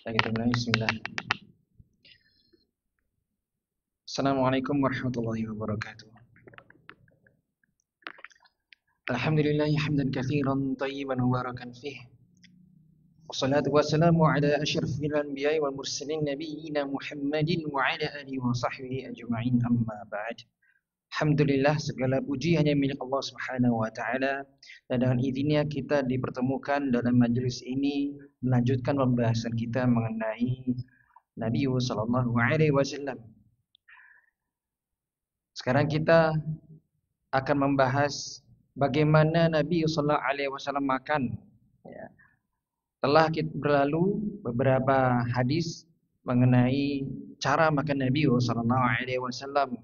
Kita mulai. Bismillah. Assalamualaikum warahmatullahi wabarakatuh. Alhamdulillah hamdan katsiran tayyiban mubarakan fih. Wassalatu wassalamu ala asyrafil anbiya'i wal mursalin nabiyyina Muhammadin wa ala alihi wa sahbihi ajma'in, amma ba'd. Alhamdulillah, segala puji hanya milik Allah Subhanahu wa taala. Dan dengan izinnya kita dipertemukan dalam majelis ini melanjutkan pembahasan kita mengenai Nabi sallallahu alaihi wasallam. Sekarang kita akan membahas bagaimana Nabi sallallahu alaihi wasallam makan. Ya. Telah kita berlalu beberapa hadis mengenai cara makan Nabi sallallahu alaihi wasallam.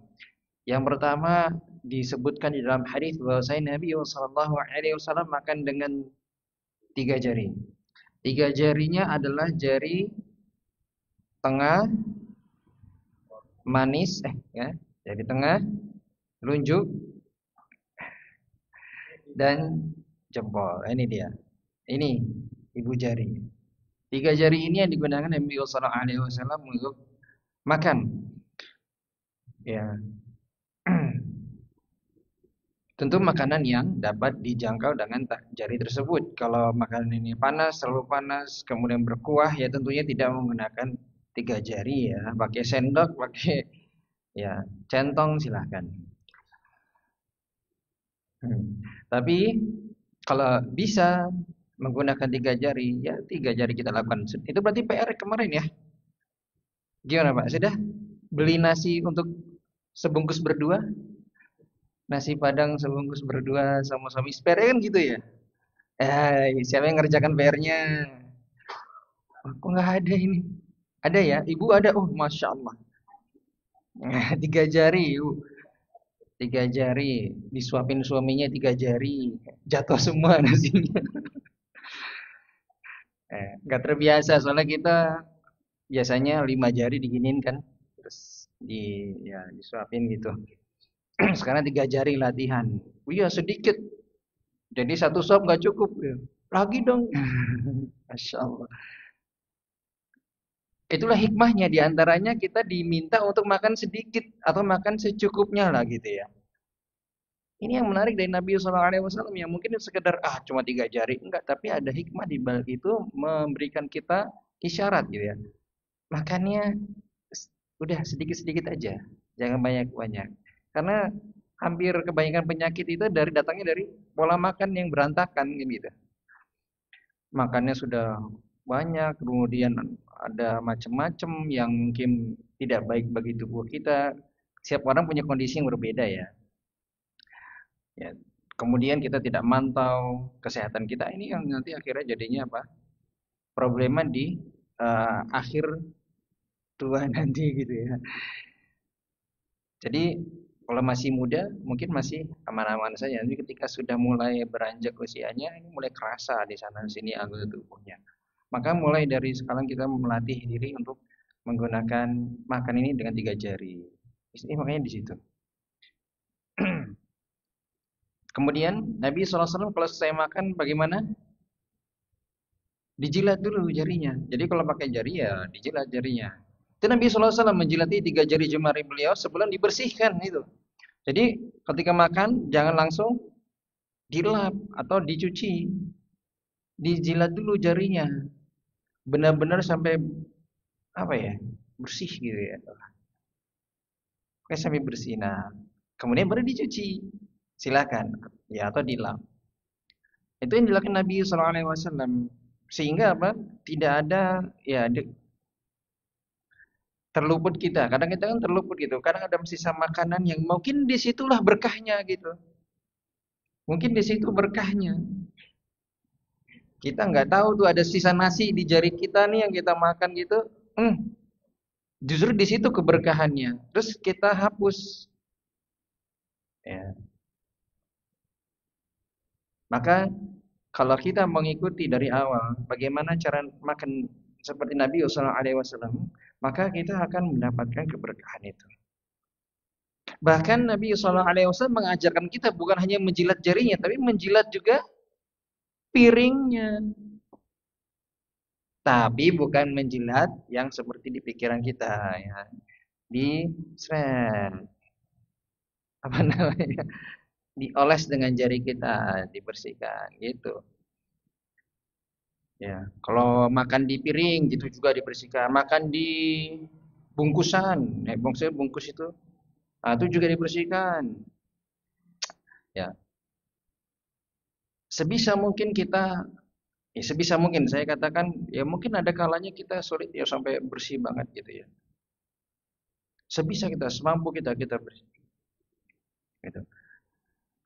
Yang pertama disebutkan di dalam hadis bahwasanya Nabi sallallahu alaihi wasallam makan dengan 3 jari. 3 jarinya adalah jari tengah, manis, jari tengah, telunjuk, dan jempol. Ini dia. Ini ibu jari. 3 jari ini yang digunakan Nabi sallallahu alaihi wasallam untuk makan. Ya. Tentu makanan yang dapat dijangkau dengan jari tersebut. Kalau makanan ini panas, terlalu panas, kemudian berkuah, ya tentunya tidak menggunakan 3 jari ya. Pakai sendok, pakai ya centong silahkan. Tapi kalau bisa menggunakan 3 jari, ya 3 jari kita lakukan. Itu berarti PR kemarin ya. Gimana Pak? Sudah beli nasi untuk sebungkus berdua? Nasi padang sebungkus berdua sama suami, spare kan gitu ya. Siapa yang ngerjakan PR-nya? Kok nggak ada ini? Ada ya? Ibu ada? Oh, masya Allah. 3 jari, 3 jari disuapin suaminya, 3 jari jatuh semua nasinya. Nggak terbiasa soalnya kita biasanya 5 jari diginin kan, terus disuapin gitu. Sekarang 3 jari latihan. Oh iya sedikit. Jadi satu sop nggak cukup. Lagi dong. Masya Allah. Itulah hikmahnya, diantaranya kita diminta untuk makan sedikit atau makan secukupnya lah gitu ya. Ini yang menarik dari Nabi SAW yang mungkin sekedar cuma 3 jari enggak, tapi ada hikmah di balik itu memberikan kita isyarat gitu ya. Makannya udah sedikit-sedikit aja, jangan banyak-banyak. Karena hampir kebanyakan penyakit itu datangnya dari pola makan yang berantakan gitu. Makannya sudah banyak, kemudian ada macam-macam yang mungkin tidak baik bagi tubuh kita. Setiap orang punya kondisi yang berbeda ya. Ya. Kemudian kita tidak mantau kesehatan kita, ini yang nanti akhirnya jadinya apa? Problema di akhir tua nanti gitu ya. Jadi kalau masih muda mungkin masih aman-aman saja. Nanti ketika sudah mulai beranjak usianya, ini mulai kerasa di sana sini anggota tubuhnya. Maka mulai dari sekarang kita melatih diri untuk menggunakan makan ini dengan 3 jari. Ini makanya di situ. Kemudian Nabi SAW kalau selesai makan bagaimana? Dijilat dulu jarinya. Jadi kalau pakai jari ya dijilat jarinya. Itu Nabi SAW menjilati 3 jari jemari beliau sebelum dibersihkan itu. Jadi ketika makan jangan langsung dilap atau dicuci. Dijilat dulu jarinya. Benar-benar sampai bersih gitu ya. Oke, sampai bersih. Nah, kemudian baru dicuci. Silakan ya, atau dilap. Itu yang dilakukan Nabi SAW. Sehingga apa? Tidak ada terluput kita. Kadang kita kan terluput gitu. Kadang ada sisa makanan yang mungkin disitulah berkahnya gitu. Mungkin di situ berkahnya. Kita nggak tahu tuh ada sisa nasi di jari kita nih yang kita makan gitu. Justru di situ keberkahannya. Terus kita hapus. Ya. Maka kalau kita mengikuti dari awal bagaimana cara makan seperti Nabi SAW, maka kita akan mendapatkan keberkahan itu. Bahkan Nabi SAW mengajarkan kita bukan hanya menjilat jarinya, tapi menjilat juga piringnya. Tapi bukan menjilat yang seperti di pikiran kita ya. Di seret, apa namanya? Dioles dengan jari kita, dibersihkan gitu. Ya, kalau makan di piring gitu juga dibersihkan. Makan di bungkusan, bungkus itu, itu juga dibersihkan. Ya, sebisa mungkin kita, ya sebisa mungkin saya katakan, ya mungkin ada kalanya kita sulit ya sampai bersih banget gitu ya. Sebisa kita, semampu kita kita bersih. Gitu.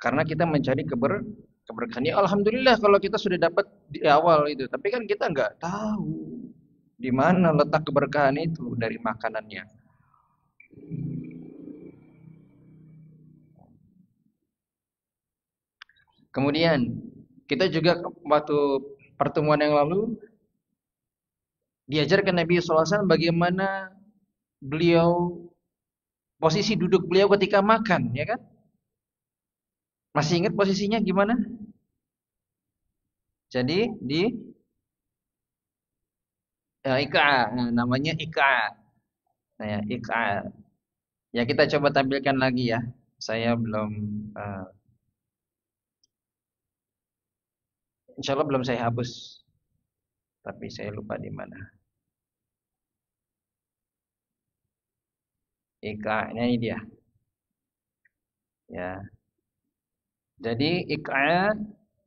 Karena kita mencari keberkahan. Ya alhamdulillah kalau kita sudah dapat di awal itu. Tapi kan kita nggak tahu di mana letak keberkahan itu dari makanannya. Kemudian kita juga waktu pertemuan yang lalu diajarkan Nabi SAW bagaimana beliau posisi duduk beliau ketika makan, ya kan? Masih ingat posisinya gimana? Jadi di ya, ika, nah, namanya ika, nah, ya, ika. Ya kita coba tampilkan lagi ya. Saya belum, uh, insya Allah belum saya hapus, tapi saya lupa di mana. Ika, ini dia. Ya, jadi ika,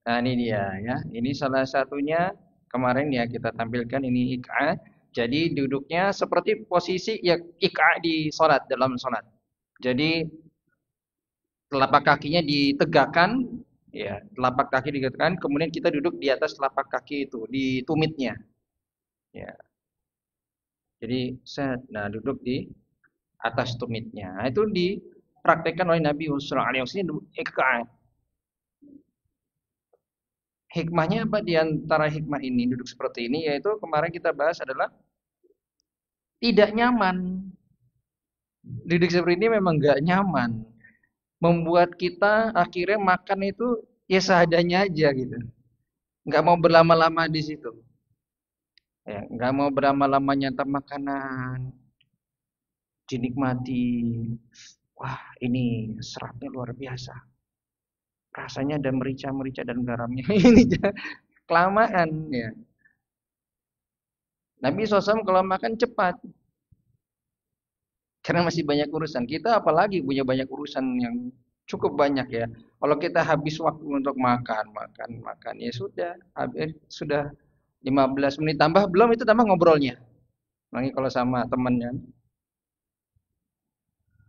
nah ini dia ya. Ini salah satunya kemarin ya kita tampilkan ini ika. Jadi duduknya seperti posisi ya ika di sholat dalam sholat. Jadi telapak kakinya ditegakkan, ya telapak kaki ditegakkan. Kemudian kita duduk di atas telapak kaki itu di tumitnya. Ya, jadi set, nah duduk di atas tumitnya. Nah, itu dipraktekkan oleh Nabi Sallallahu Alaihi Wasallam. Hikmahnya apa di antara hikmah ini duduk seperti ini? Yaitu kemarin kita bahas adalah tidak nyaman. Duduk seperti ini memang nggak nyaman. Membuat kita akhirnya makan itu ya seadanya aja gitu. Nggak mau berlama-lama di situ. Ya, nggak mau berlama-lama nyantap makanan, dinikmati. Wah, ini seratnya luar biasa. Rasanya ada merica-merica dan garamnya. Ini kelamaan ya. Nabi SAW kalau makan cepat karena masih banyak urusan. Kita apalagi punya banyak urusan yang cukup banyak ya. Kalau kita habis waktu untuk makan, makan, makan ya sudah, habis sudah 15 menit tambah belum itu tambah ngobrolnya. Lagi kalau sama temannya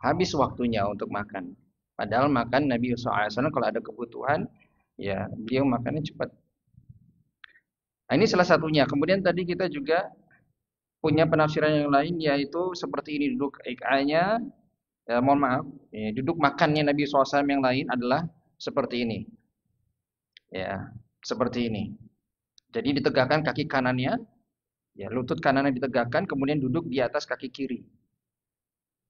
habis waktunya untuk makan. Padahal makan Nabi SAW kalau ada kebutuhan ya beliau makannya cepat. Nah, ini salah satunya. Kemudian tadi kita juga punya penafsiran yang lain yaitu seperti ini duduk nya, ya, mohon maaf, ya, duduk makannya Nabi SAW yang lain adalah seperti ini, ya, seperti ini. Jadi ditegakkan kaki kanannya, ya, lutut kanannya ditegakkan, kemudian duduk di atas kaki kiri.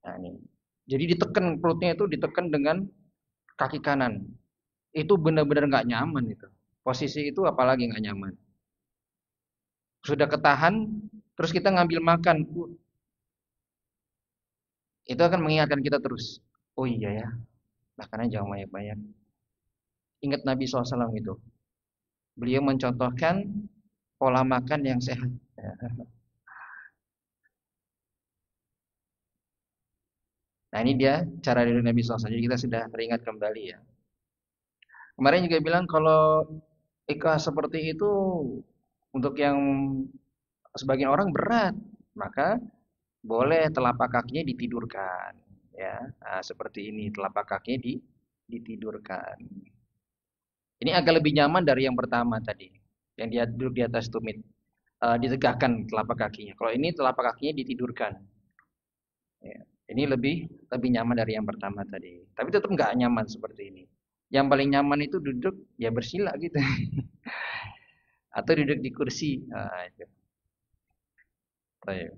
Nah, ini. Jadi ditekan perutnya itu ditekan dengan kaki kanan. Itu benar-benar nggak nyaman itu. Posisi itu apalagi nggak nyaman. Sudah ketahan, terus kita ngambil makan, itu akan mengingatkan kita terus. Oh iya ya, makannya jangan banyak-banyak. Ingat Nabi SAW itu. Beliau mencontohkan pola makan yang sehat. Nah ini dia cara dari Nabi SAW. Jadi kita sudah teringat kembali ya. Kemarin juga bilang kalau ikhlas seperti itu untuk yang sebagian orang berat, maka boleh telapak kakinya ditidurkan. Ya, nah, seperti ini telapak kakinya ditidurkan. Ini agak lebih nyaman dari yang pertama tadi, yang dia duduk di atas tumit, ditegakkan telapak kakinya. Kalau ini telapak kakinya ditidurkan. Ya, ini lebih nyaman dari yang pertama tadi. Tapi tetap nggak nyaman seperti ini. Yang paling nyaman itu duduk ya bersila gitu, atau duduk di kursi. Nah, itu. Baik.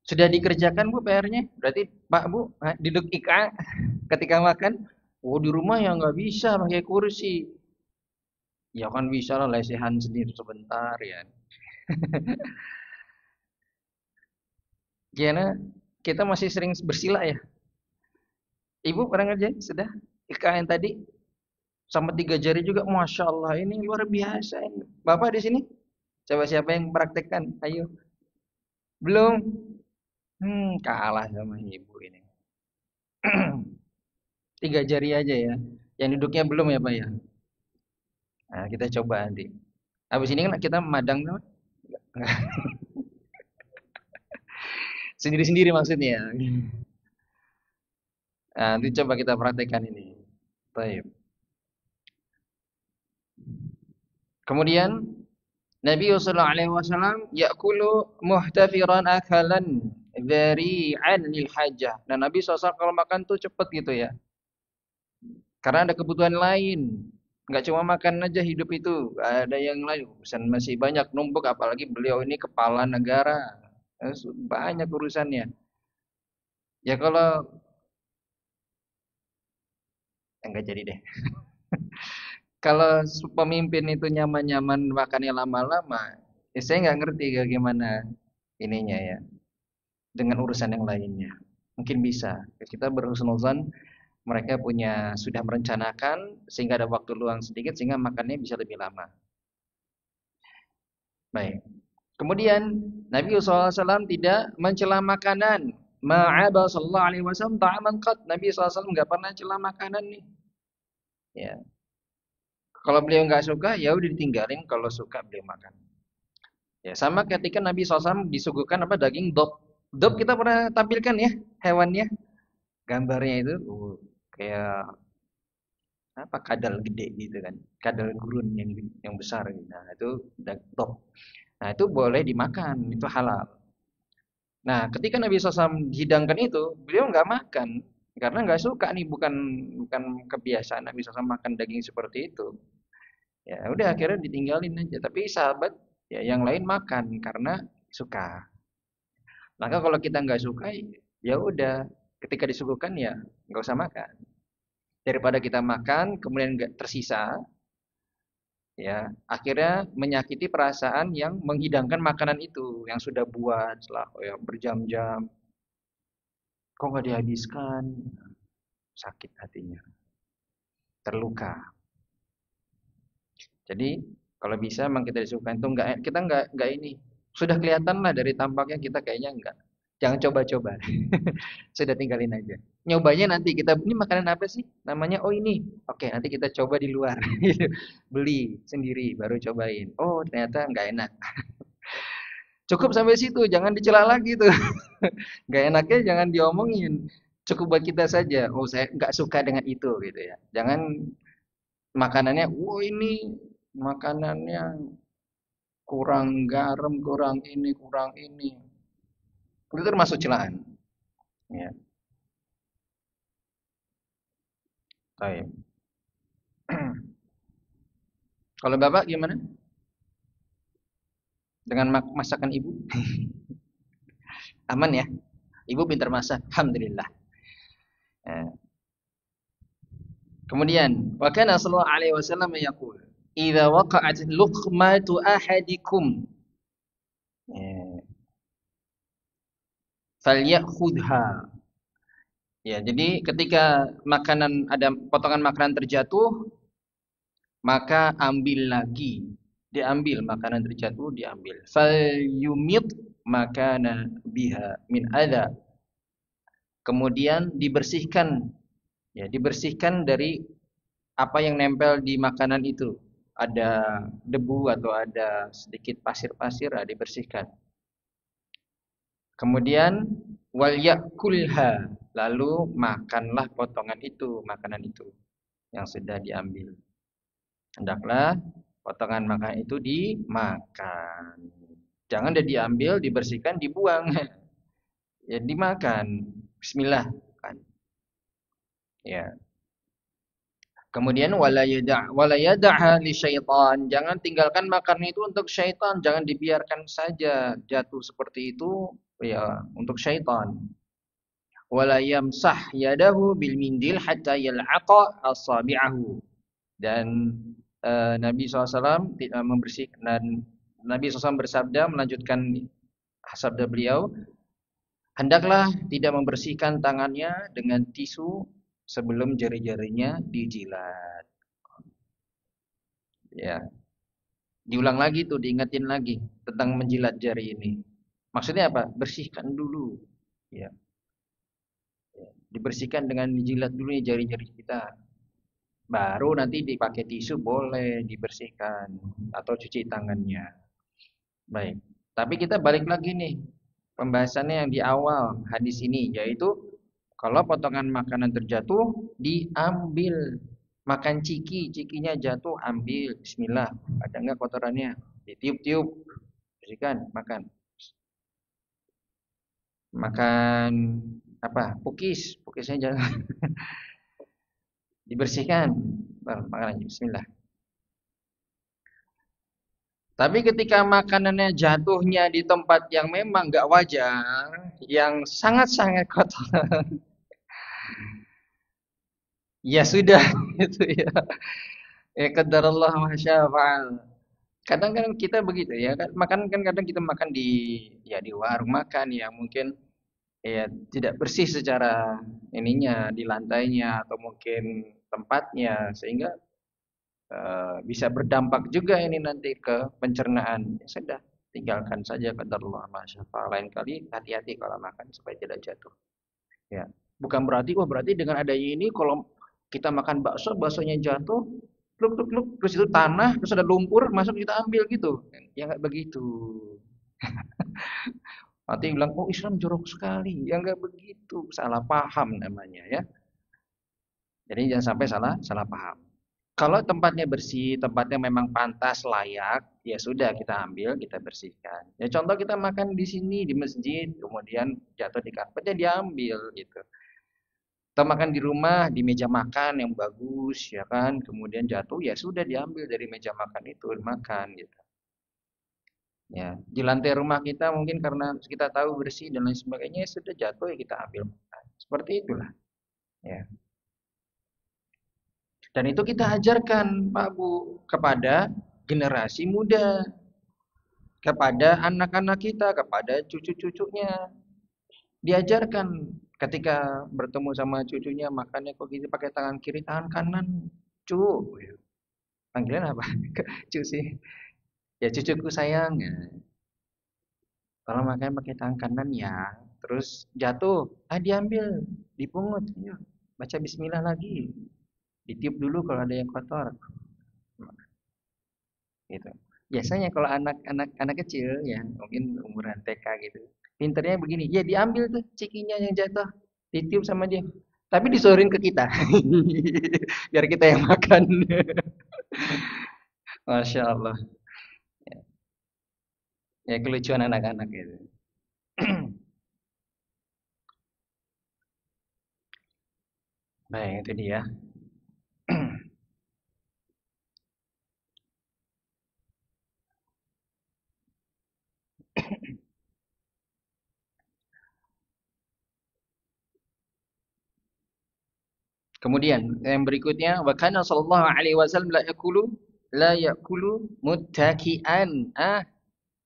Sudah dikerjakan Bu PR-nya? Berarti Pak Bu duduk IKA ketika makan? Oh di rumah ya nggak bisa pakai kursi. Ya kan bisa lah lesehan sendiri sebentar ya. Gimana? Kita masih sering bersila ya. Ibu pernah ngerjain sudah? IKN tadi sama 3 jari juga, masya Allah ini luar biasa ini. Bapak di sini, coba siapa yang praktekkan? Ayo, belum? Kalah sama ibu ini. 3 jari aja ya. Yang duduknya belum ya Pak ya. Nah, kita coba nanti. Habis ini kan kita madang tuh. Sendiri-sendiri maksudnya. Nah, nanti coba kita praktekkan ini. Baik. Kemudian Nabi sallallahu alaihi wasallam yakulu muhtafiran akalan dzari'an lil hajah. Dan Nabi SAW kalau makan tuh cepet gitu ya. Karena ada kebutuhan lain. Nggak cuma makan aja hidup itu, ada yang lain. Urusan masih banyak numpuk, apalagi beliau ini kepala negara. Banyak urusannya. Ya kalau enggak jadi deh. Kalau pemimpin itu nyaman-nyaman makannya lama-lama, ya saya nggak ngerti bagaimana ininya ya dengan urusan yang lainnya. Mungkin bisa. Kita berhusnuzan mereka sudah merencanakan sehingga ada waktu luang sedikit sehingga makannya bisa lebih lama. Baik. Kemudian Nabi SAW tidak mencela makanan. Ma'aba sallallahu alaihi wasallam ta'aman qat. Nabi SAW nggak pernah cela makanan nih. Ya. Kalau beliau nggak suka, ya udah ditinggalin. Kalau suka beliau makan. Ya, sama ketika Nabi SAW disuguhkan apa daging dop. Dop kita pernah tampilkan ya hewannya. Gambarnya itu kayak apa kadal gede gitu kan. Kadal gurun yang besar gitu. Nah, itu dop. Nah, itu boleh dimakan, itu halal. Nah, ketika Nabi SAW hidangkan itu, beliau nggak makan karena nggak suka nih, bukan bukan kebiasaan Nabi SAW makan daging seperti itu. Ya udah akhirnya ditinggalin aja. Tapi sahabat ya yang lain makan karena suka. Maka kalau kita nggak suka, ya udah ketika disuguhkan ya nggak usah makan. Daripada kita makan kemudian nggak tersisa, ya akhirnya menyakiti perasaan yang menghidangkan makanan itu yang sudah buat setelah ya, berjam-jam kok nggak dihabiskan, sakit hatinya, terluka. Jadi kalau bisa memang kita disuguhkan itu nggak, kita nggak ini sudah kelihatan lah dari tampaknya kita kayaknya enggak. Jangan coba-coba. Sudah tinggalin aja. Nyobanya nanti kita ini makanan apa sih? Namanya oh ini. Oke, nanti kita coba di luar. Beli sendiri baru cobain. Oh, ternyata nggak enak. Cukup sampai situ, jangan dicela lagi tuh. Nggak enaknya jangan diomongin. Cukup buat kita saja. Oh, saya nggak suka dengan itu gitu ya. Jangan makanannya, oh ini makanannya kurang garam, kurang ini, kurang ini. Itu termasuk celaan. Ya, baik. Kalau Bapak gimana? Dengan masakan Ibu? Aman ya? Ibu pintar masak, alhamdulillah. Eh, Kemudian, wa kana sallallahu alaihi wasallam yaqul, "Idza waqa'at luqmatu ahadikum, eh, falyakhudha." Ya, jadi ketika ada potongan makanan terjatuh, maka ambil lagi. Diambil makanan terjatuh, diambil. Falyumit makana biha min adza. Kemudian dibersihkan, ya, dibersihkan dari apa yang nempel di makanan itu. Ada debu atau ada sedikit pasir-pasir, dibersihkan. Kemudian wal yakulha, lalu makanlah potongan itu, makanan itu yang sudah diambil. Hendaklah potongan makanan itu dimakan. Jangan dia diambil, dibersihkan, dibuang. Ya dimakan. Bismillah kan. Ya. Kemudian wala yada'ha li syaitan. Jangan tinggalkan makanan itu untuk syaitan, jangan dibiarkan saja jatuh seperti itu ya untuk syaitan. Wala yamsah yadahu bil mindil hatta yal'aqa asabi'ahu. Dan Nabi SAW tidak membersihkan, dan Nabi SAW bersabda melanjutkan sabda beliau, hendaklah tidak membersihkan tangannya dengan tisu sebelum jari-jarinya dijilat. Ya, diulang lagi tuh, diingatin lagi tentang menjilat jari ini. Maksudnya apa? Bersihkan dulu. Ya, dibersihkan dengan dijilat dulu nih jari-jari kita. Baru nanti dipakai tisu boleh dibersihkan atau cuci tangannya. Baik. Tapi kita balik lagi nih. Pembahasannya yang di awal hadis ini, yaitu kalau potongan makanan terjatuh diambil. Makan ciki, cikinya jatuh ambil. Bismillah. Ada enggak kotorannya? Ditiup-tiup. Bersihkan, makan. Makan apa? Pukisnya jangan dibersihkan. Makan aja. Bismillah. Tapi ketika makanannya jatuhnya di tempat yang memang nggak wajar, yang sangat-sangat kotor, ya sudah itu ya. Ya qadarullah ma syaa fa'al. Kadang kan kita begitu ya kan, makan kan kadang kita makan di ya di warung makan ya mungkin ya tidak bersih secara ininya di lantainya atau mungkin tempatnya sehingga bisa berdampak juga ini nanti ke pencernaan. Ya sudah, tinggalkan saja qadarullah ma syaa fa'al. Lain kali hati-hati kalau makan supaya tidak jatuh. Ya. Bukan berarti berarti dengan adanya ini kalau kita makan bakso, baksonya jatuh, kluk kluk kluk, terus itu tanah, terus ada lumpur, masuk kita ambil gitu. Ya nggak begitu. Nanti bilang, oh Islam jorok sekali. Ya nggak begitu, salah paham namanya ya. Jadi jangan sampai salah salah paham. Kalau tempatnya bersih, tempatnya memang pantas, layak, ya sudah kita ambil, kita bersihkan. Ya contoh kita makan di sini di masjid, kemudian jatuh di karpet ya diambil gitu. Kita makan di rumah, di meja makan yang bagus, ya kan, kemudian jatuh, ya sudah diambil dari meja makan itu, dimakan gitu. Ya, di lantai rumah kita mungkin karena kita tahu bersih dan lain sebagainya, ya sudah jatuh ya kita ambil makan. Seperti itulah, ya. Dan itu kita ajarkan, Pak Bu, kepada generasi muda, kepada anak-anak kita, kepada cucu-cucunya. Diajarkan ketika bertemu sama cucunya makannya kok gitu pakai tangan kiri, tangan kanan, cu. Panggilan apa? Cu sih. Ya cucuku sayang. Ya. Kalau makan pakai tangan kanan ya, terus jatuh, diambil, dipungut, yuk. Baca bismillah lagi. Ditiup dulu kalau ada yang kotor. Gitu. Biasanya kalau anak kecil ya, mungkin umuran TK gitu. Pinternya begini, ya diambil tuh cikinya yang jatuh, ditiup sama dia. Tapi disorin ke kita. Biar kita yang makan. Masya Allah. Ya kelucuan anak-anak itu. Baik, itu dia. Kemudian yang berikutnya wa kana sallallahu alaihi wasallam la yakulu muttaki'an.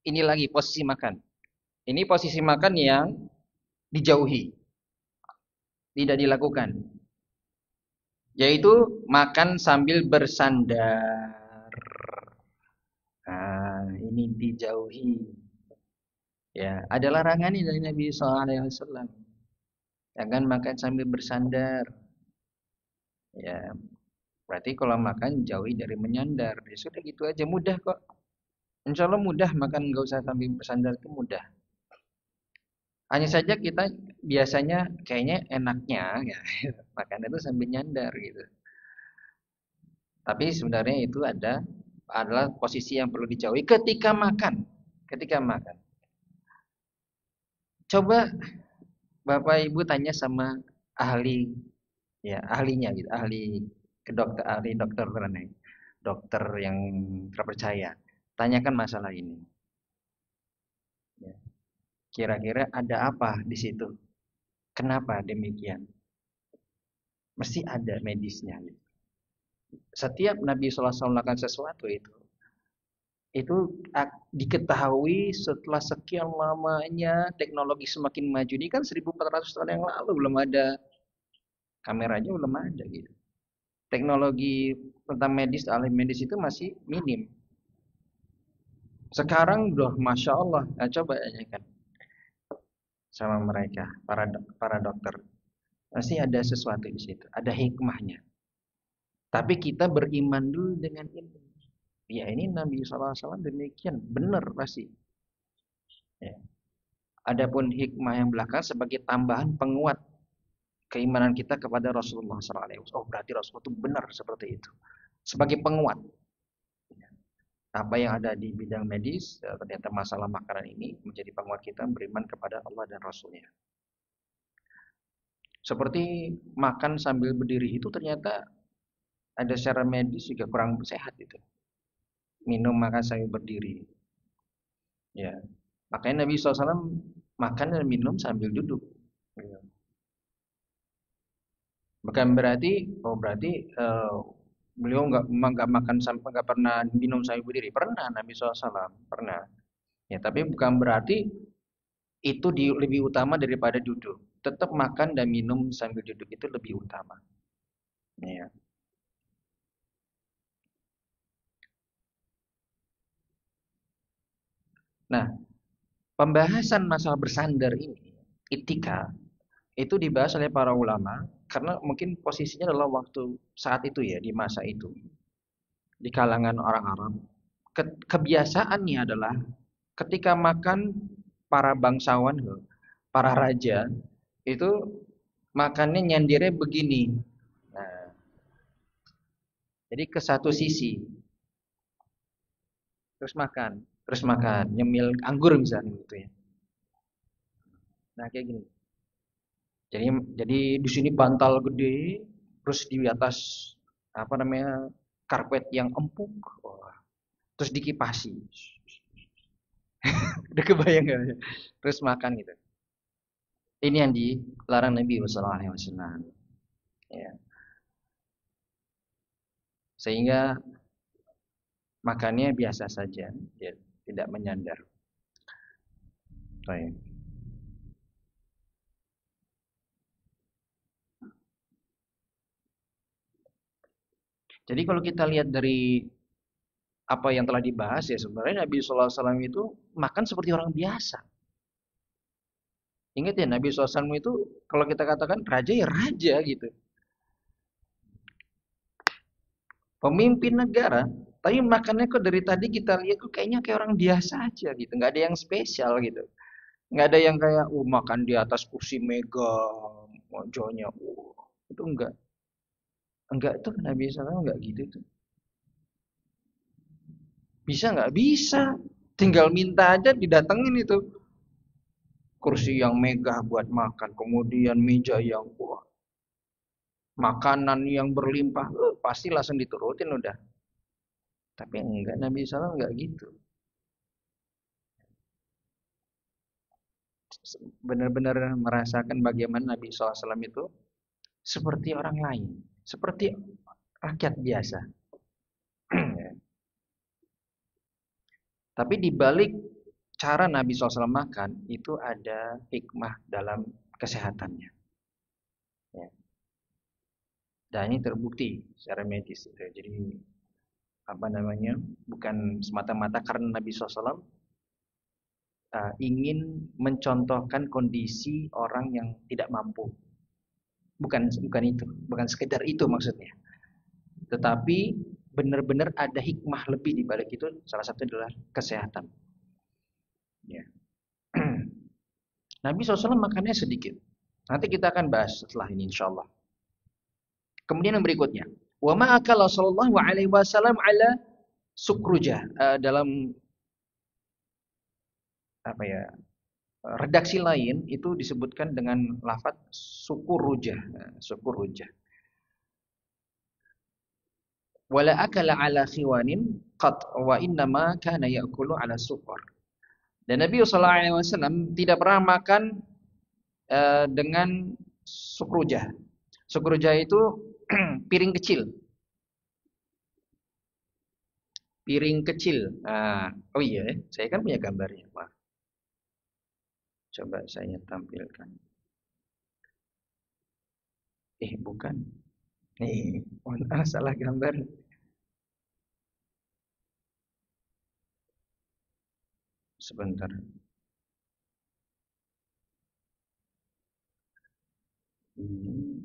Ini lagi posisi makan. Ini posisi makan yang dijauhi, tidak dilakukan. Yaitu makan sambil bersandar. Ini dijauhi. Ya, ada larangan ini dari Nabi sallallahu alaihi wasallam. Jangan makan sambil bersandar. Ya, berarti kalau makan jauhi dari menyandar. Ya sudah gitu aja, mudah kok. Insya Allah mudah makan, nggak usah sambil bersandar itu mudah. Hanya saja kita biasanya kayaknya enaknya ya makan itu sambil nyandar gitu. Tapi sebenarnya itu adalah posisi yang perlu dijauhi ketika makan. Ketika makan. Coba Bapak Ibu tanya sama ahli ya, ahlinya gitu, ahli dokter beneran, dokter yang terpercaya. Tanyakan masalah ini. Ya. Kira-kira ada apa di situ? Kenapa demikian? Mesti ada medisnya. Gitu. Setiap Nabi SAW melakukan sesuatu itu diketahui setelah sekian lamanya teknologi semakin maju. Ini kan 1400 tahun yang lalu belum ada kameranya, belum ada gitu. Teknologi tentang medis, ahli medis itu masih minim. Sekarang udah masya Allah. Nah, coba aja kan sama mereka para dokter. Pasti ada sesuatu di situ, ada hikmahnya. Tapi kita beriman dulu dengan ini. Ya ini Nabi SAW demikian, benar pasti. Ya. Adapun hikmah yang belakang sebagai tambahan penguat keimanan kita kepada Rasulullah SAW. Oh berarti Rasulullah itu benar seperti itu. Sebagai penguat. Apa yang ada di bidang medis, ternyata masalah makanan ini menjadi penguat kita beriman kepada Allah dan Rasulnya. Seperti makan sambil berdiri itu ternyata ada secara medis juga kurang sehat itu. Minum makan sambil berdiri. Ya, makanya Nabi SAW makan dan minum sambil duduk. Ya. Bukan berarti, beliau nggak makan sampai nggak pernah minum sambil berdiri. Pernah Nabi SAW pernah. Ya, tapi bukan berarti itu lebih utama daripada duduk. Tetap makan dan minum sambil duduk itu lebih utama. Ya. Nah, pembahasan masalah bersandar ini, etika, itu dibahas oleh para ulama karena mungkin posisinya adalah waktu saat itu ya, di masa itu. Di kalangan orang Arab, kebiasaannya adalah ketika makan para bangsawan, para raja, itu makannya nyandirnya begini. Nah, jadi ke satu sisi, terus makan, nyemil anggur misalnya gitu ya. Nah, kayak gini. Jadi jadi di sini bantal gede, terus di atas apa namanya karpet yang empuk, wah, terus dikipasi. Udah kebayang gak? Terus makan gitu. Ini yang dilarang Nabi Sallallahu Alaihi Wasallam. Ya. Sehingga makannya biasa saja, ya, tidak menyandar. Baik. Jadi kalau kita lihat dari apa yang telah dibahas ya sebenarnya Nabi Sallallahu Alaihi Wasallam itu makan seperti orang biasa. Ingat ya Nabi SAW itu kalau kita katakan raja ya raja gitu. Pemimpin negara, tapi makannya kok dari tadi kita lihat kok kayaknya kayak orang biasa aja gitu, nggak ada yang spesial gitu, nggak ada yang kayak makan di atas kursi mega, mojonya, itu enggak tuh Nabi SAW enggak gitu tuh. Bisa nggak? Bisa, tinggal minta aja didatengin itu kursi yang megah buat makan, kemudian meja yang makanan yang berlimpah, pasti langsung diturutin udah. Tapi enggak, Nabi SAW enggak gitu. Benar-benar merasakan bagaimana Nabi SAW itu seperti orang lain, seperti rakyat biasa. Tapi di balik cara Nabi SAW makan itu ada hikmah dalam kesehatannya. Ya. Dan ini terbukti secara medis. Jadi apa namanya? Bukan semata-mata karena Nabi SAW ingin mencontohkan kondisi orang yang tidak mampu. Bukan itu, bukan sekedar itu maksudnya. Tetapi benar-benar ada hikmah lebih di balik itu. Salah satu adalah kesehatan. Ya. Nabi SAW makannya sedikit. Nanti kita akan bahas setelah ini insyaallah. Kemudian yang berikutnya, wa ma akala sallallahu alaihi wasallam ala sukrujah. Dalam apa ya? Redaksi lain itu disebutkan dengan lafaz sukurujah, sukurujah. Wala akala ala khiwanin qat wa innama kana ya'kulu ala sukar. Dan Nabi sallallahu alaihi wasallam tidak pernah makan dengan sukrujah. Sukrujah itu piring kecil. piring kecil. Nah, oh iya, saya kan punya gambarnya. Wah, coba saya tampilkan. Bukan. Nih, salah gambar. Sebentar. Hmm.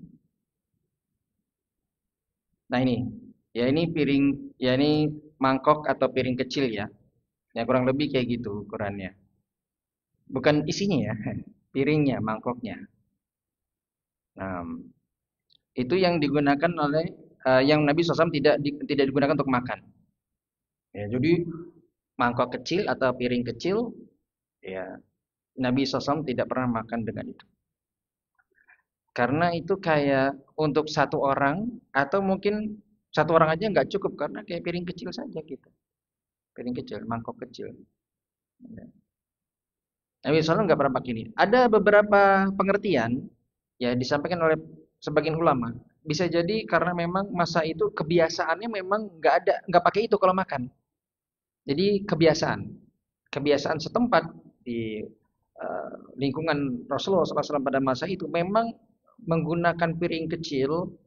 Nah ini, ya ini piring, ya ini mangkok atau piring kecil ya. Ya kurang lebih kayak gitu ukurannya. Bukan isinya ya, piringnya, mangkoknya. Nah, itu yang digunakan oleh yang Nabi SAW tidak digunakan untuk makan. Ya, jadi mangkok kecil atau piring kecil, ya Nabi SAW tidak pernah makan dengan itu. Karena itu kayak untuk satu orang atau mungkin satu orang aja nggak cukup karena kayak piring kecil saja gitu. Piring kecil, mangkok kecil. Ya. Nabi SAW nggak pernah pakai ini. Ada beberapa pengertian ya disampaikan oleh sebagian ulama. Bisa jadi karena memang masa itu kebiasaannya memang nggak pakai itu kalau makan. Jadi kebiasaan setempat di lingkungan Rasulullah SAW pada masa itu memang menggunakan piring kecil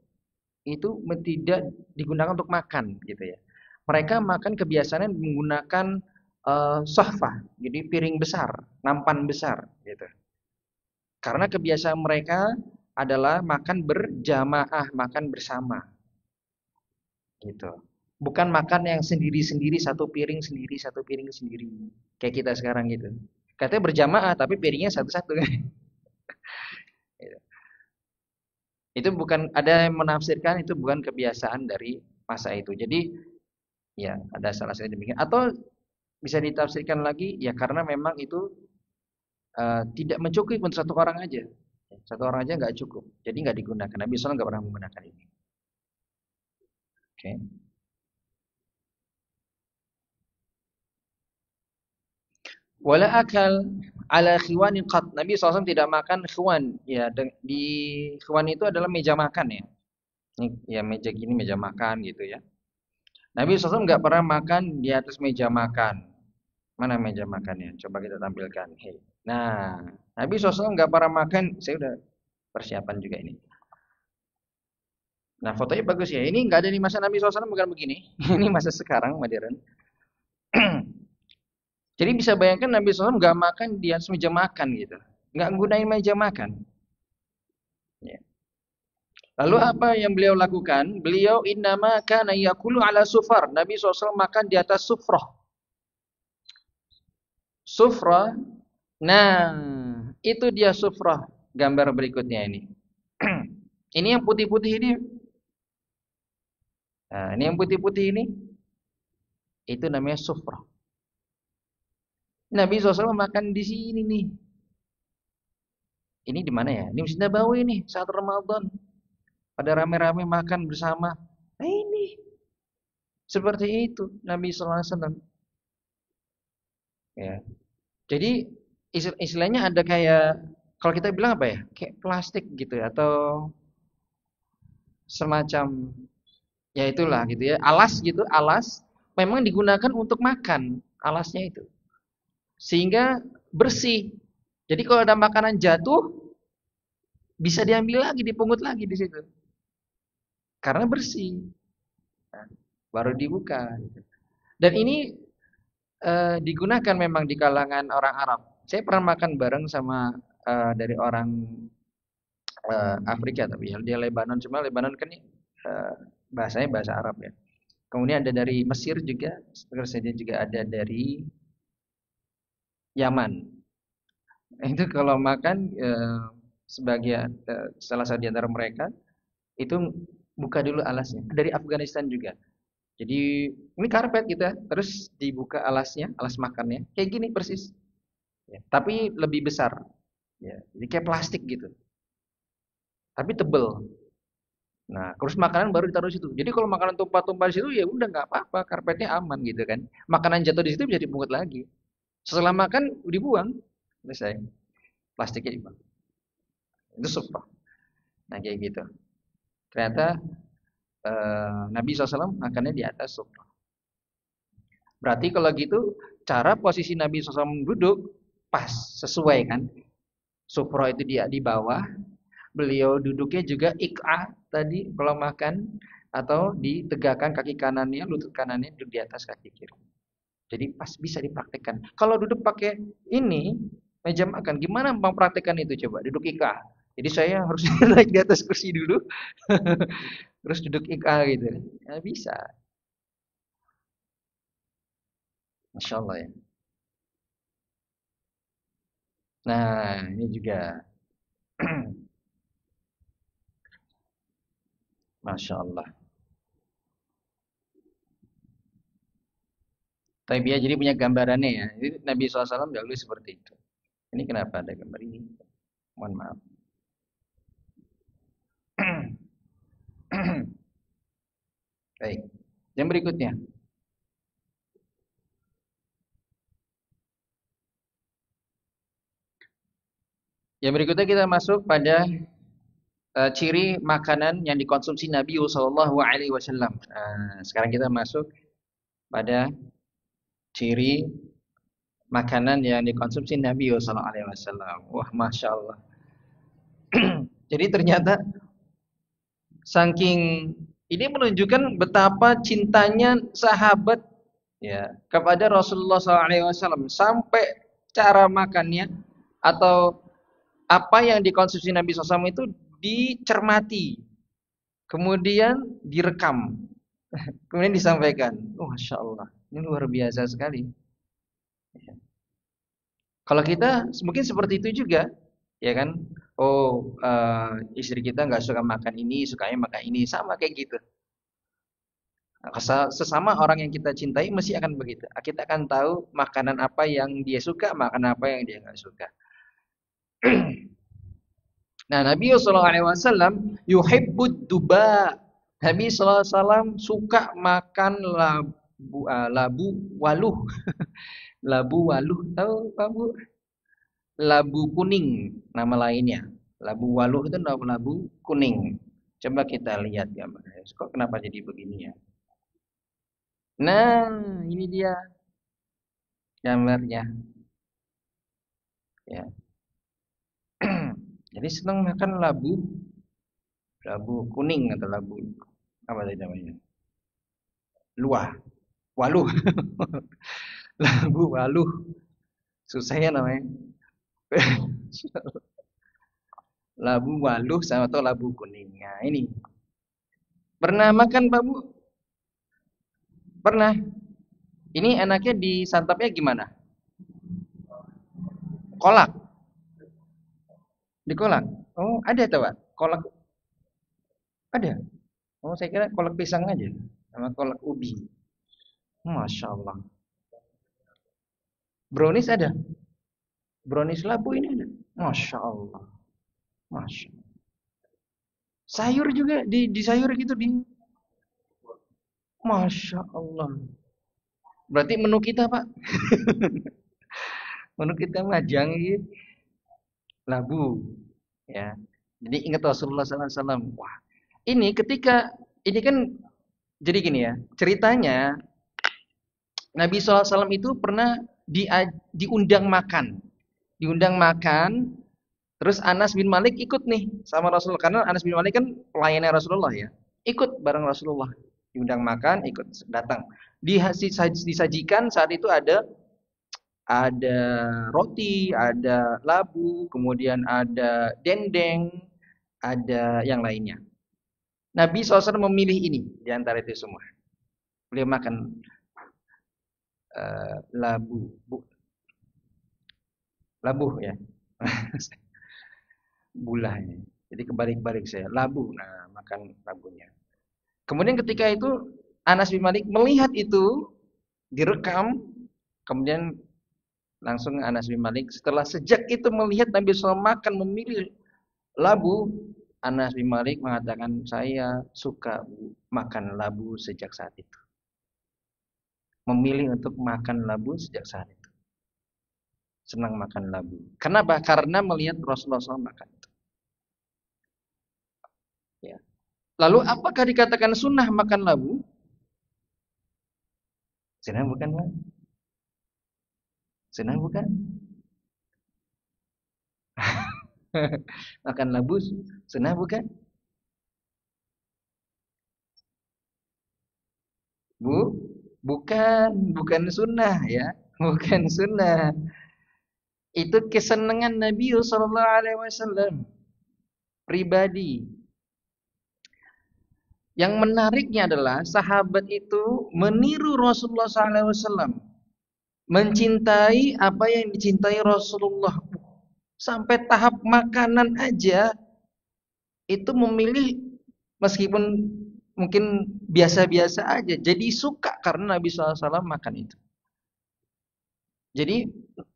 itu tidak digunakan untuk makan gitu ya. Mereka makan kebiasaannya menggunakan sohfah, jadi piring besar, nampan besar gitu. Karena kebiasaan mereka adalah makan berjamaah, makan bersama gitu. Bukan makan yang sendiri-sendiri satu piring sendiri, satu piring sendiri. Kayak kita sekarang gitu. Katanya berjamaah tapi piringnya satu-satu kan. Itu bukan ada yang menafsirkan itu bukan kebiasaan dari masa itu. Jadi ya ada salah satu demikian atau bisa ditafsirkan lagi ya karena memang itu tidak mencukupi untuk satu orang aja. Satu orang aja nggak cukup. Jadi nggak digunakan. Nabi SAW nggak pernah menggunakan ini. Oke. Wala akal ala khiwanin qat. Nabi SAW tidak makan khiwan. Ya, di khiwan itu adalah meja makan ya. Ini, ya meja gini meja makan gitu ya. Nabi SAW nggak pernah makan di atas meja makan. Mana meja makannya? Coba kita tampilkan. Hei. Nah, Nabi SAW nggak pernah makan. Saya udah persiapan juga ini. Nah, fotonya bagus ya. Ini nggak ada di masa Nabi SAW bukan begini. Ini masa sekarang modern. Jadi bisa bayangkan Nabi SAW nggak makan di atas meja makan gitu. Nggak gunain meja makan. Ya. Lalu apa yang beliau lakukan? Beliau innama kana yakulu ala sufar. Nabi SAW makan di atas sufrah. Sufrah. Nah, itu dia sufrah. Gambar berikutnya ini. Ini yang putih-putih ini. Nah, ini yang putih-putih ini. Itu namanya sufrah. Nabi SAW makan di sini nih. Ini di mana ya? Ini Masjid Nabawi nih saat Ramadan. Pada rame-rame makan bersama. Nah ini seperti itu Nabi SAW. Ya. Jadi istilahnya ada kayak kalau kita bilang apa ya? Kayak plastik gitu ya, atau semacam ya itulah gitu ya. Alas gitu, alas memang digunakan untuk makan alasnya itu. Sehingga bersih. Jadi kalau ada makanan jatuh bisa diambil lagi, dipungut lagi di situ. Karena bersih. Nah, baru dibuka. Dan ini digunakan memang di kalangan orang Arab. Saya pernah makan bareng sama dari orang Afrika tapi ya dia Lebanon, cuma Lebanon kan uh, bahasanya bahasa Arab ya. Kemudian ada dari Mesir juga, terus dia juga ada dari Yaman. Itu kalau makan sebagian salah satu di antara mereka itu buka dulu alasnya. Dari Afghanistan juga. Jadi ini karpet kita, terus dibuka alasnya, alas makannya, kayak gini persis. Ya, tapi lebih besar. Ya, jadi kayak plastik gitu, tapi tebel. Nah, terus makanan baru ditaruh di situ. Jadi kalau makanan tumpah-tumpah di situ ya udah nggak apa-apa, karpetnya aman gitu kan. Makanan jatuh di situ bisa dipungut lagi. Setelah makan dibuang, selesai. Plastiknya dibuang. Itu sumpah. Nah kayak gitu. Ternyata Nabi SAW makannya di atas sumpah. Berarti kalau gitu cara posisi Nabi SAW duduk pas sesuai kan. Sufro itu dia di bawah, beliau duduknya juga ik'a tadi kalau makan atau ditegakkan kaki kanannya, lutut kanannya duduk di atas kaki kiri. Jadi pas bisa dipraktekkan. Kalau duduk pakai ini meja makan, gimana mempraktekkan itu coba? Duduk ik'a. Jadi saya harus naik di atas kursi dulu, terus duduk ik'a gitu. Ya, bisa. Masya Allah ya. Nah, ini juga. Masya Allah. Tapi ya jadi punya gambarannya ya. Jadi Nabi SAW dahulu seperti itu. Ini kenapa ada gambar ini? Mohon maaf. Baik. Yang berikutnya. Yang berikutnya kita masuk pada ciri makanan yang dikonsumsi Nabi Sallallahu Alaihi Wasallam. Sekarang kita masuk pada ciri makanan yang dikonsumsi Nabi Sallallahu Alaihi Wasallam. Wah, masya Allah. Jadi ternyata saking ini menunjukkan betapa cintanya sahabat ya kepada Rasulullah SAW sampai cara makannya atau apa yang dikonsumsi Nabi SAW itu dicermati, kemudian direkam, kemudian disampaikan. Oh, Masya Allah, ini luar biasa sekali. Kalau kita mungkin seperti itu juga, ya kan? Oh, istri kita nggak suka makan ini, sukanya makan ini, sama kayak gitu. Sesama orang yang kita cintai mesti akan begitu. Kita akan tahu makanan apa yang dia suka, makanan apa yang dia nggak suka. Nah, Nabi Sallallahu Alaihi Wasallam yuhibbud duba. Nabi Sallallahu Alaihi Wasallam suka makan labu waluh. Labu waluh, tahu kamu? Labu kuning nama lainnya. Labu waluh itu nama labu kuning. Coba kita lihat gambarnya. Kok kenapa jadi begini ya? Nah, ini dia gambarnya. Ya. Jadi senang makan labu kuning atau labu apa tadi namanya? Luah, waluh, labu waluh. Susah ya namanya. Labu waluh sama atau labu kuning. Nah, ini. Pernah makan Pak Bu? Pernah. Ini enaknya disantapnya gimana? Kolak. Di kolak. Oh, ada tuh, Pak. Kolak ada. Oh, saya kira kolak pisang aja sama kolak ubi. Masya Allah. Brownies ada. Brownies labu ini ada. Masya Allah. Masya Allah. Sayur juga di sayur gitu di. Masya Allah. Berarti menu kita Pak. Menu kita majang gitu. Labu. Ya. Jadi ingat Rasulullah SAW. Wah, ini ketika ini kan jadi gini ya. Ceritanya Nabi SAW itu pernah diundang makan. Diundang makan. Terus Anas bin Malik ikut nih sama Rasulullah. Karena Anas bin Malik kan pelayannya Rasulullah ya. Ikut bareng Rasulullah. Diundang makan, ikut datang. Disajikan saat itu ada roti, ada labu, kemudian ada dendeng, ada yang lainnya. Nabi SAW memilih ini di antara itu semua. Beliau makan labu, labu ya. Bulahnya. Jadi kebalik-balik saya, labu. Nah, makan labunya. Kemudian ketika itu Anas bin Malik melihat itu direkam, kemudian langsung Anas bin Malik setelah sejak itu melihat Nabi SAW makan memilih labu, Anas bin Malik mengatakan saya suka makan labu sejak saat itu. Memilih untuk makan labu sejak saat itu. Senang makan labu. Kenapa? Karena melihat Rasulullah SAW makan itu. Ya. Lalu apakah dikatakan sunnah makan labu? Zina bukan, Pak? Zina bukan? Makan labu zina bukan? Bu, bukan sunnah ya. Bukan sunnah. Itu kesenangan Nabi Sallallahu Alaihi Wasallam pribadi. Yang menariknya adalah sahabat itu meniru Rasulullah SAW, mencintai apa yang dicintai Rasulullah. Sampai tahap makanan aja itu memilih meskipun mungkin biasa-biasa aja, jadi suka karena Nabi SAW makan itu. Jadi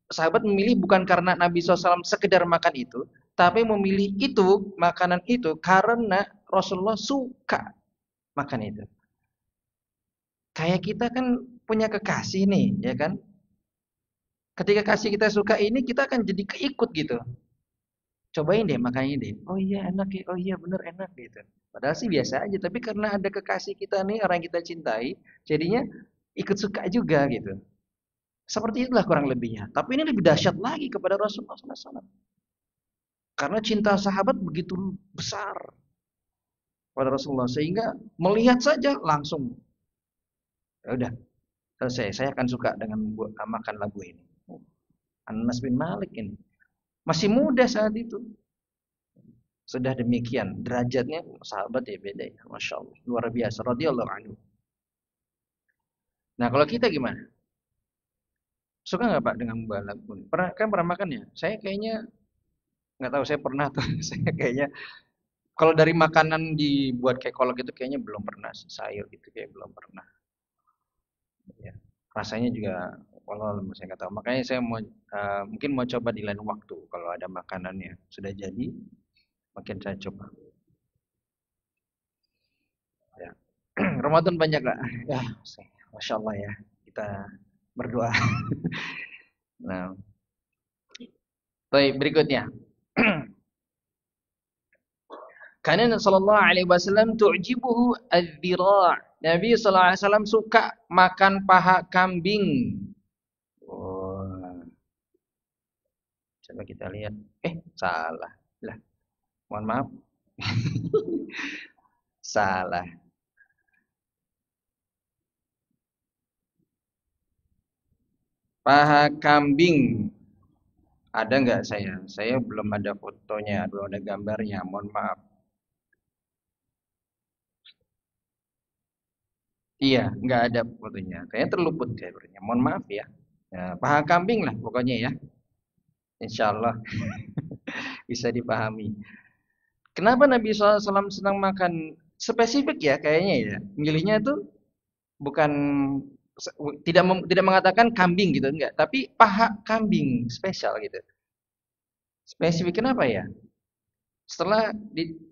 sahabat memilih bukan karena Nabi SAW sekedar makan itu, tapi memilih itu, makanan itu karena Rasulullah suka makan itu. Kayak kita kan punya kekasih nih, ya kan? Ketika kasih kita suka ini, kita akan jadi keikut gitu. Cobain deh makanya deh. Oh iya enak ya, oh iya bener enak gitu. Padahal sih biasa aja, tapi karena ada kekasih kita nih, orang yang kita cintai, jadinya ikut suka juga gitu. Seperti itulah kurang lebihnya. Tapi ini lebih dahsyat lagi kepada Rasulullah SAW. Karena cinta sahabat begitu besar pada Rasulullah sehingga melihat saja langsung ya udah selesai. Saya akan suka dengan makan labu ini. Anas bin Malik ini masih muda saat itu. Sudah demikian derajatnya sahabat ya beda ya. Masya Allah luar biasa radhiyallahu anhu. Nah kalau kita gimana? Suka nggak Pak dengan balap pun? Pernah makan ya? Saya kayaknya nggak tahu saya pernah tuh. Saya kayaknya kalau dari makanan dibuat kayak kolak itu kayaknya belum pernah. Sayur gitu kayak belum pernah. Ya. Rasanya juga walau saya nggak tahu. Makanya saya mau mungkin mau coba di lain waktu kalau ada makanannya sudah jadi, mungkin saya coba. Ya. Ramadan banyak lah. Ya, masya Allah ya. Kita berdoa. Nah, baik berikutnya. Karena Sallallahu Alaihi Wasallam tu'jibuhu adzira'. Nabi Sallallahu Alaihi Wasallam suka makan paha kambing. Oh, coba kita lihat. Salah. Lah, mohon maaf. Salah. Paha kambing. Ada nggak saya? Saya belum ada fotonya, belum ada gambarnya. Mohon maaf. Iya, nggak ada fotonya. Kayaknya terluput kayaknya. Mohon maaf ya. Ya, paha kambing lah pokoknya ya. Insya Allah bisa dipahami. Kenapa Nabi SAW senang makan spesifik ya kayaknya ya. Milihnya itu bukan tidak mengatakan kambing gitu enggak, tapi paha kambing spesial gitu. Spesifik kenapa ya? Setelah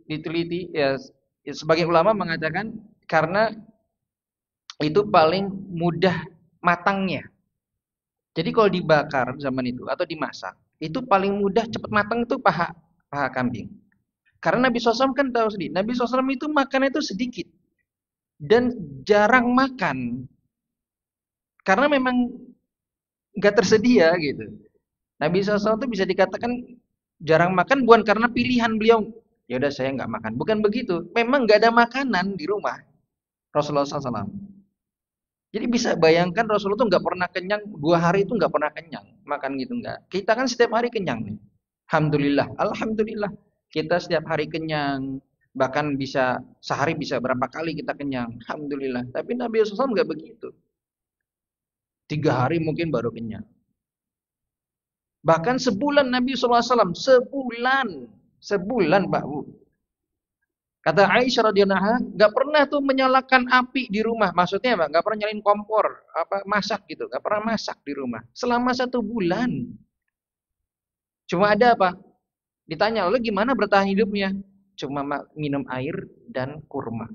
diteliti ya, sebagian ulama mengatakan karena itu paling mudah matangnya. Jadi kalau dibakar zaman itu atau dimasak, itu paling mudah cepat matang itu paha paha kambing. Karena Nabi SAW kan tahu sendiri, Nabi SAW itu makan itu sedikit dan jarang makan karena memang nggak tersedia gitu. Nabi SAW itu bisa dikatakan jarang makan bukan karena pilihan beliau. Ya udah saya nggak makan. Bukan begitu. Memang nggak ada makanan di rumah Rasulullah SAW. Jadi bisa bayangkan Rasulullah itu nggak pernah kenyang 2 hari itu nggak pernah kenyang makan gitu nggak. Kita kan setiap hari kenyang nih. Alhamdulillah, alhamdulillah kita setiap hari kenyang. Bahkan bisa sehari bisa berapa kali kita kenyang. Alhamdulillah. Tapi Nabi SAW nggak begitu. 3 hari mungkin baru kenyang. Bahkan sebulan Nabi SAW, sebulan Pak Bu. Kata Aisyah radhiyallahu anha, nggak pernah tuh menyalakan api di rumah. Maksudnya apa? Nggak pernah nyalain kompor, apa masak gitu. Nggak pernah masak di rumah. Selama 1 bulan. Cuma ada apa? Ditanya, lalu gimana bertahan hidupnya? Cuma minum air dan kurma.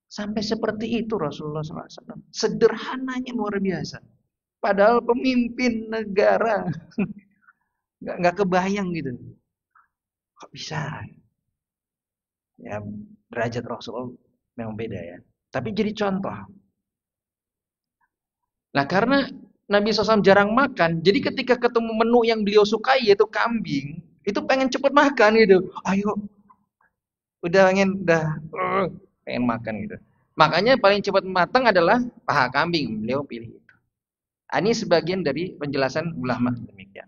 Sampai seperti itu Rasulullah SAW. Sederhananya luar biasa. Padahal pemimpin negara. Nggak kebayang gitu. Kok bisa? Ya, derajat Rasulullah memang beda ya. Tapi jadi contoh. Nah, karena Nabi SAW jarang makan, jadi ketika ketemu menu yang beliau sukai yaitu kambing, itu pengen cepet makan gitu. Ayo, udah pengen makan gitu. Makanya paling cepat matang adalah paha kambing, beliau pilih itu. Ini sebagian dari penjelasan ulama demikian.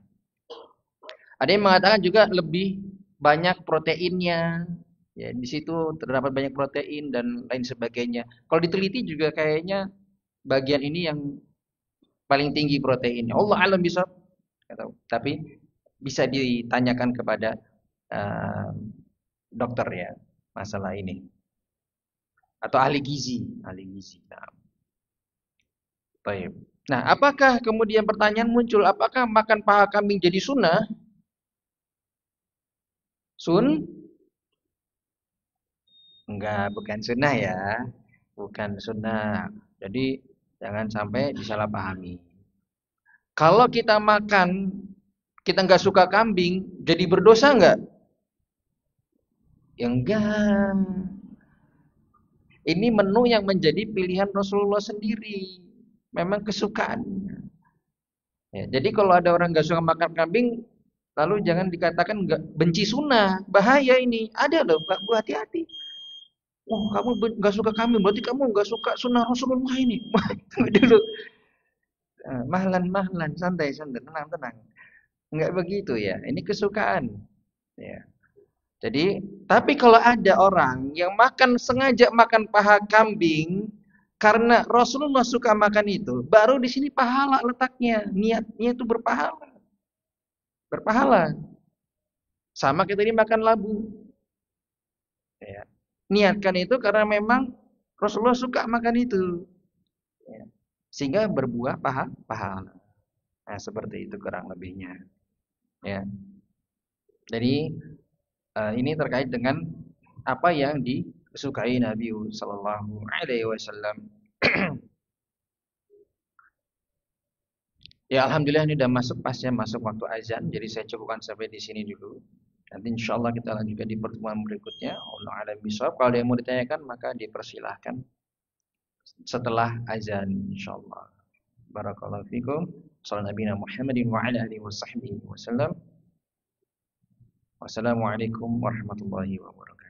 Ada yang mengatakan juga lebih banyak proteinnya. Ya, di situ terdapat banyak protein dan lain sebagainya. Kalau diteliti juga kayaknya bagian ini yang paling tinggi proteinnya. Allah alam bisa, tapi bisa ditanyakan kepada uh, dokter ya masalah ini atau ahli gizi, ahli gizi. Nah, baik. Nah, apakah kemudian pertanyaan muncul, apakah makan paha kambing jadi sunnah? Sun? Enggak, bukan sunnah ya. Bukan sunnah. Jadi jangan sampai disalahpahami. Kalau kita makan, kita nggak suka kambing, jadi berdosa nggak? Ya enggak. Ini menu yang menjadi pilihan Rasulullah sendiri. Memang kesukaan. Ya, jadi kalau ada orang nggak suka makan kambing, lalu jangan dikatakan nggak benci sunnah. Bahaya ini. Ada loh, Bu, hati-hati. Oh, kamu nggak suka kambing, berarti kamu nggak suka sunnah Rasulullah ini. Tunggu dulu. Mahlan, mahlan, santai, santai, tenang, tenang. Nggak begitu ya. Ini kesukaan. Ya. Jadi, tapi kalau ada orang yang makan sengaja makan paha kambing karena Rasulullah suka makan itu, baru di sini pahala letaknya. Niatnya itu berpahala, berpahala. Sama kita ini makan labu. Ya. Niatkan itu karena memang Rasulullah suka makan itu. Ya. Sehingga berbuah pahala. Nah, seperti itu kurang lebihnya. Ya. Jadi ini terkait dengan apa yang disukai Nabi Sallallahu Alaihi Wasallam. Ya, alhamdulillah ini sudah masuk pasnya masuk waktu azan, jadi saya cukupkan sampai di sini dulu. Nanti insya Allah kita lanjutkan di pertemuan berikutnya. Allah alam bisawab. Kalau ada yang mau ditanyakan maka dipersilahkan setelah azan insya Allah. Barakallahu fikum. Sallallahu Muhammadin wa ala alihi wa sahbihi wasallam. Wassalamualaikum warahmatullahi wabarakatuh.